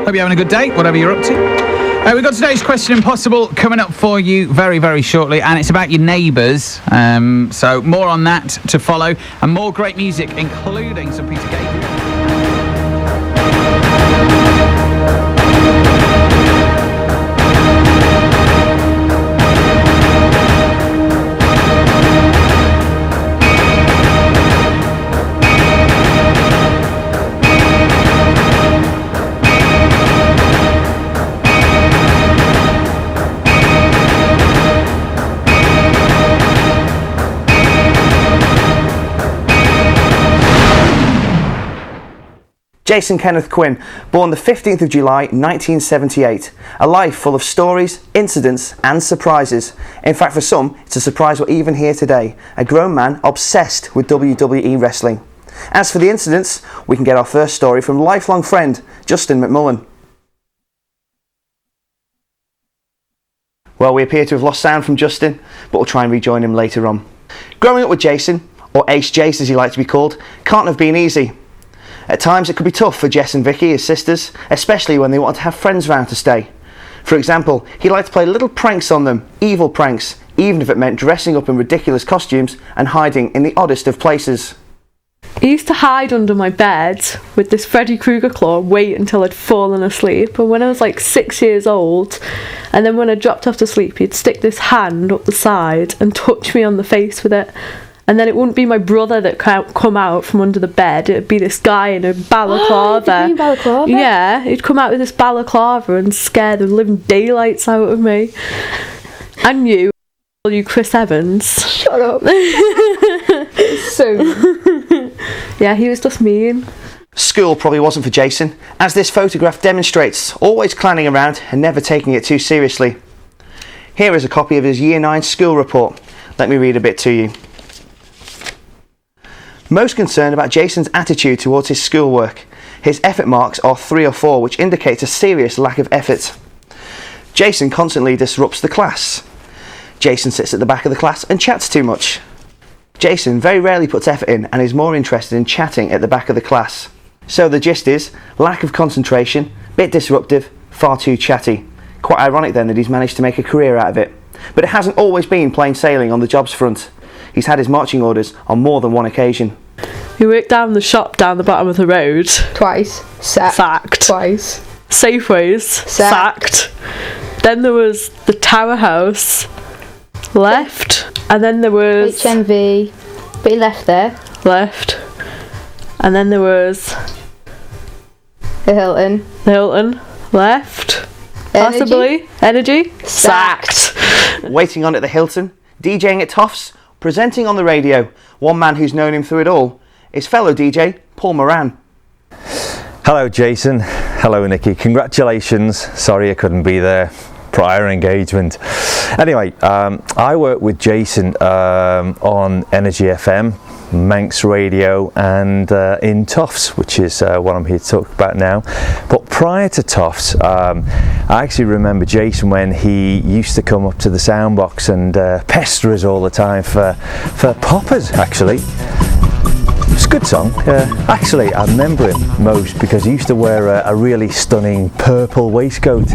Hope you're having a good day, whatever you're up to. We've got today's Question Impossible coming up for you very, very shortly, and it's about your neighbours. So more on that to follow, and more great music, including some Peter Gabriel. Jason Kenneth Quinn, born the 15th of July 1978. A life full of stories, incidents and surprises. In fact, for some, it's a surprise we're even here today. A grown man obsessed with WWE wrestling. As for the incidents, we can get our first story from lifelong friend Justin McMullen. Well, we appear to have lost sound from Justin, but we'll try and rejoin him later on. Growing up with Jason, or Ace Jace as he liked to be called, can't have been easy. At times it could be tough for Jess and Vicky, his sisters, especially when they wanted to have friends round to stay. For example, he liked to play little pranks on them, evil pranks, even if it meant dressing up in ridiculous costumes and hiding in the oddest of places. I used to hide under my bed with this Freddy Krueger claw and wait until I'd fallen asleep. And when I was like 6 years old, and then when I dropped off to sleep, he'd stick this hand up the side and touch me on the face with it. And then it wouldn't be my brother that come out from under the bed. It'd be this guy in a balaclava. You mean balaclava? Yeah, he'd come out with this balaclava and scare the living daylights out of me. And you Chris Evans. Shut up. So yeah, he was just mean. School probably wasn't for Jason, as this photograph demonstrates, always clowning around and never taking it too seriously. Here is a copy of his Year 9 school report. Let me read a bit to you. Most concerned about Jason's attitude towards his schoolwork. His effort marks are 3 or 4, which indicates a serious lack of effort. Jason constantly disrupts the class. Jason sits at the back of the class and chats too much. Jason very rarely puts effort in and is more interested in chatting at the back of the class. So the gist is, lack of concentration, bit disruptive, far too chatty. Quite ironic then that he's managed to make a career out of it. But it hasn't always been plain sailing on the jobs front. He's had his marching orders on more than one occasion. He worked down the shop down the bottom of the road. Twice. Sacked. Twice. Safeways. Sacked. Then there was the Tower House. Left. And then there was... HMV. But he left there. Left. And then there was... The Hilton. The Hilton. Left. Possibly. Energy. Sacked. Waiting on at the Hilton, DJing at Toffs, presenting on the radio. One man who's known him through it all is fellow DJ Paul Moran. Hello Jason, hello Nikki, congratulations, sorry I couldn't be there, prior engagement. Anyway, I work with Jason on Energy FM, Manx Radio and in Toffs, which is what I'm here to talk about now. But prior to Toffs, I actually remember Jason when he used to come up to the sound box and pester us all the time for poppers, actually. It's a good song. Actually, I remember him most because he used to wear a really stunning purple waistcoat.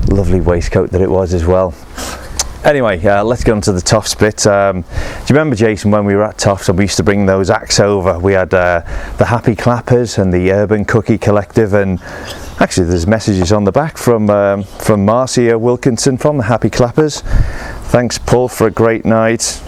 Lovely waistcoat that it was as well. Anyway, let's get on to the Toffs bit. Do you remember, Jason, when we were at Toffs and we used to bring those acts over? We had the Happy Clappers and the Urban Cookie Collective, and actually there's messages on the back from Marcia Wilkinson from the Happy Clappers. Thanks, Paul, for a great night.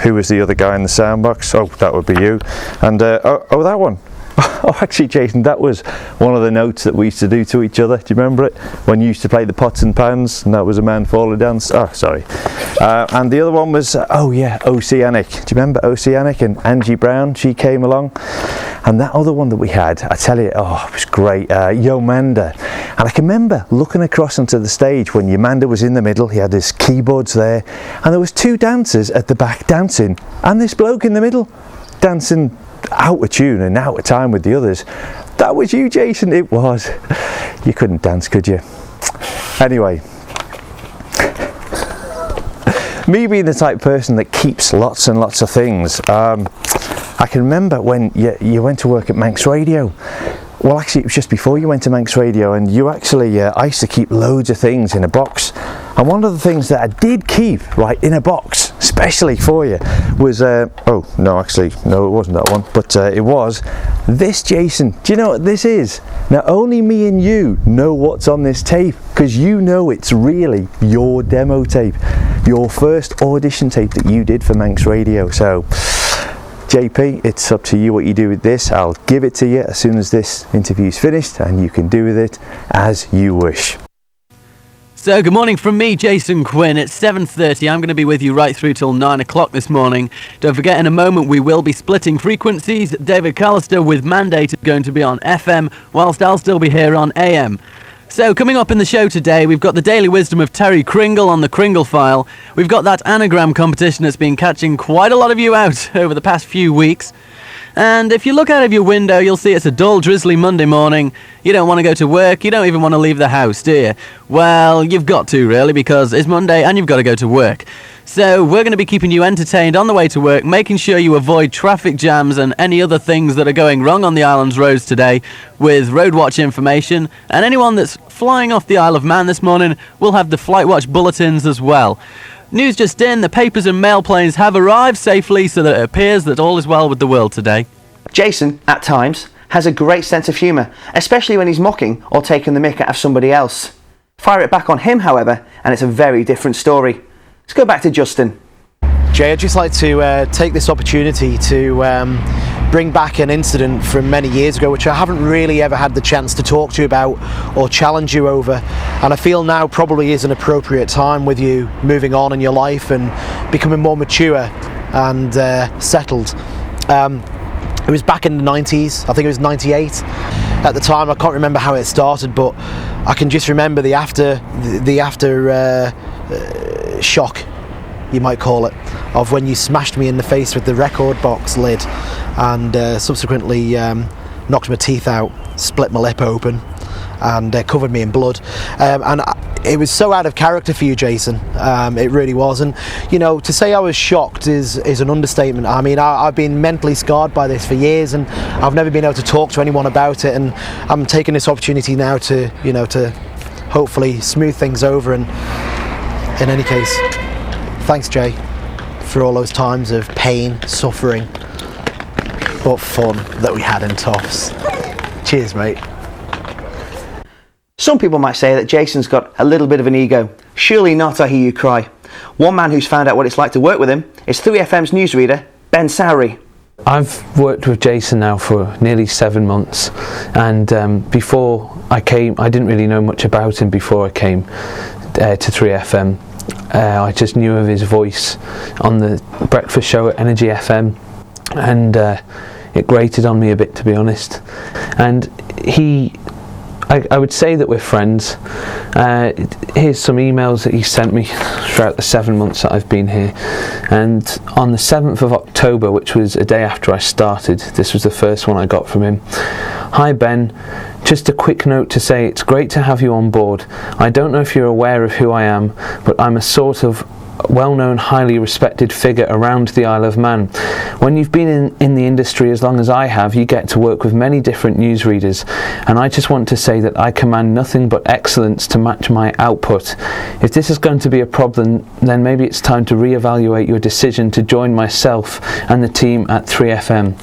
Who was the other guy in the sound box? Oh, that would be you. And oh, that one. Oh, actually, Jason, that was one of the notes that we used to do to each other. Do you remember it? When you used to play the pots and pans, and that was a man falling down. Oh, sorry. And the other one was, oh yeah, Oceanic. Do you remember Oceanic and Angie Brown? She came along. And that other one that we had, I tell you, oh, it was great. Yomanda. And I can remember looking across onto the stage when Yomanda was in the middle. He had his keyboards there, and there was 2 dancers at the back dancing, and this bloke in the middle dancing out of tune and out of time with the others. That was you, Jason. It was. You couldn't dance, could you? Anyway, me being the type of person that keeps lots and lots of things, I can remember when you went to work at Manx Radio. well, actually, it was just before you went to Manx Radio, and you actually, I used to keep loads of things in a box. And one of the things that I did keep, right, in a box, especially for you, was, oh, no, actually, no, it wasn't that one, but it was this, Jason. Do you know what this is? Now, only me and you know what's on this tape, because you know it's really your demo tape, your first audition tape that you did for Manx Radio. So, JP, it's up to you what you do with this. I'll give it to you as soon as this interview's finished, and you can do with it as you wish. So good morning from me, Jason Quinn. It's 7:30. I'm going to be with you right through till 9 o'clock this morning. Don't forget, in a moment we will be splitting frequencies. David Callister with Mandate is going to be on FM, whilst I'll still be here on AM. So coming up in the show today, we've got the daily wisdom of Terry Kringle on the Kringle File. We've got that anagram competition that's been catching quite a lot of you out over the past few weeks. And if you look out of your window, you'll see it's a dull, drizzly Monday morning. You don't want to go to work, you don't even want to leave the house, do you? Well, you've got to, really, because it's Monday and you've got to go to work. So we're going to be keeping you entertained on the way to work, making sure you avoid traffic jams and any other things that are going wrong on the island's roads today with Roadwatch information. And anyone that's flying off the Isle of Man this morning will have the Flight Watch bulletins as well. News just in, the papers and mail planes have arrived safely, so that it appears that all is well with the world today. Jason, at times, has a great sense of humour, especially when he's mocking or taking the mick out of somebody else. Fire it back on him, however, and it's a very different story. Let's go back to Justin. Jay, I'd just like to take this opportunity to bring back an incident from many years ago which I haven't really ever had the chance to talk to you about or challenge you over, and I feel now probably is an appropriate time with you moving on in your life and becoming more mature and settled. It was back in the 90s, I think it was 98. At the time, I can't remember how it started, but I can just remember the after shock, you might call it, of when you smashed me in the face with the record box lid and subsequently knocked my teeth out, split my lip open and covered me in blood. It was so out of character for you, Jason. It really was. And, you know, to say I was shocked is an understatement. I mean, I've been mentally scarred by this for years and I've never been able to talk to anyone about it. And I'm taking this opportunity now to, you know, to hopefully smooth things over. And in any case, thanks, Jay, for all those times of pain, suffering, but fun that we had in Toffs. Cheers, mate. Some people might say that Jason's got a little bit of an ego. Surely not, I hear you cry. One man who's found out what it's like to work with him is 3FM's newsreader, Ben Sowry. I've worked with Jason now for nearly 7 months, and before I came, I didn't really know much about him before I came to 3FM. I just knew of his voice on the breakfast show at Energy FM, and it grated on me a bit, to be honest. And I would say that we're friends. Here's some emails that he sent me throughout the 7 months that I've been here. And on the 7th of October, which was a day after I started, this was the first one I got from him. Hi Ben, just a quick note to say it's great to have you on board. I don't know if you're aware of who I am, but I'm a sort of well-known, highly respected figure around the Isle of Man. When you've been in the industry as long as I have, you get to work with many different newsreaders, and I just want to say that I command nothing but excellence to match my output. If this is going to be a problem, then maybe it's time to re-evaluate your decision to join myself and the team at 3FM.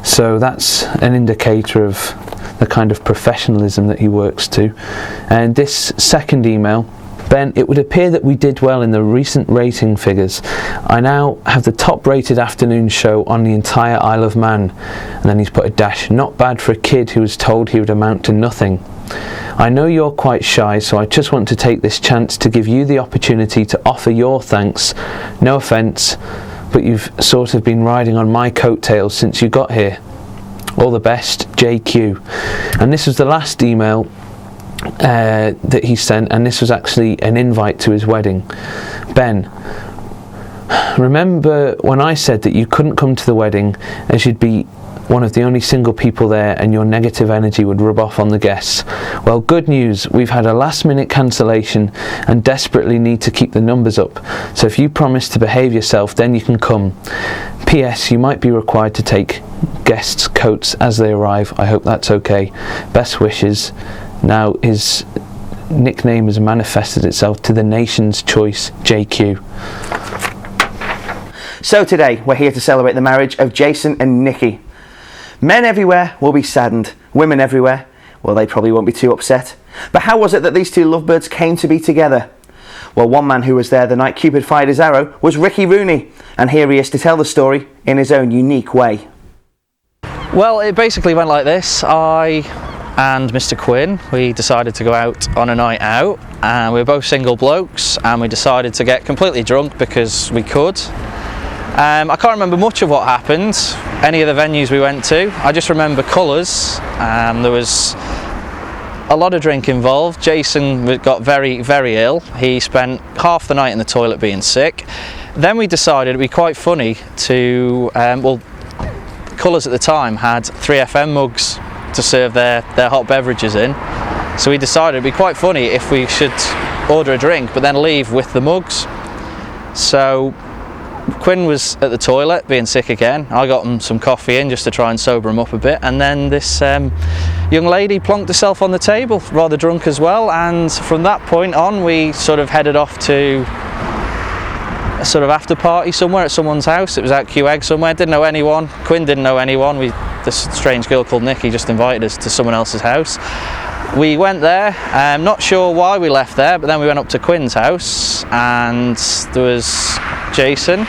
So that's an indicator of the kind of professionalism that he works to. And this second email, Ben, it would appear that we did well in the recent rating figures. I now have the top rated afternoon show on the entire Isle of Man. And then he's put a dash. Not bad for a kid who was told he would amount to nothing. I know you're quite shy, so I just want to take this chance to give you the opportunity to offer your thanks. No offence, but you've sort of been riding on my coattails since you got here. All the best, JQ. And this was the last email that he sent, and this was actually an invite to his wedding. Ben, remember when I said that you couldn't come to the wedding as you'd be one of the only single people there, and your negative energy would rub off on the guests. Well, good news, we've had a last minute cancellation and desperately need to keep the numbers up. So if you promise to behave yourself, then you can come. P.S. You might be required to take guests' coats as they arrive. I hope that's okay. Best wishes. Now his nickname has manifested itself to the nation's choice, JQ. So today, we're here to celebrate the marriage of Jason and Nikki. Men everywhere will be saddened. Women everywhere, well, they probably won't be too upset. But how was it that these two lovebirds came to be together? Well, one man who was there the night Cupid fired his arrow was Ricky Rooney, and here he is to tell the story in his own unique way. Well, it basically went like this. I and Mr. Quinn, we decided to go out on a night out, and we were both single blokes, and we decided to get completely drunk because we could. I can't remember much of what happened, any of the venues we went to. I just remember colours. There was a lot of drink involved. Jason got very, very ill. He spent half the night in the toilet being sick. Then we decided it'd be quite funny to, Colours at the time had 3FM mugs to serve their hot beverages in. So we decided it'd be quite funny if we should order a drink but then leave with the mugs. So Quinn was at the toilet being sick again. I got him some coffee in just to try and sober him up a bit, and then this young lady plonked herself on the table, rather drunk as well, and from that point on we sort of headed off to a sort of after party somewhere at someone's house. It was at QEG somewhere, didn't know anyone. Quinn didn't know anyone. This strange girl called Nikki just invited us to someone else's house. We went there, not sure why we left there, but then we went up to Quinn's house, and there was Jason,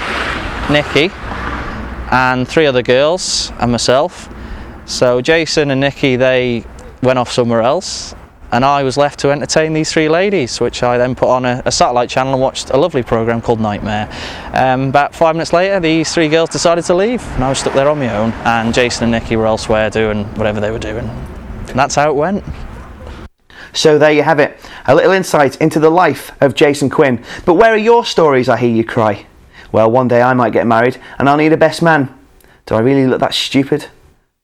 Nikki, and 3 other girls and myself. So Jason and Nikki, they went off somewhere else, and I was left to entertain these 3 ladies, which I then put on a satellite channel and watched a lovely programme called Nightmare. About 5 minutes later, these 3 girls decided to leave, and I was stuck there on my own, and Jason and Nikki were elsewhere doing whatever they were doing. And that's how it went. So there you have it, a little insight into the life of Jason Quinn. But where are your stories, I hear you cry? Well, one day I might get married and I'll need a best man. Do I really look that stupid?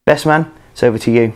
Best man, it's over to you.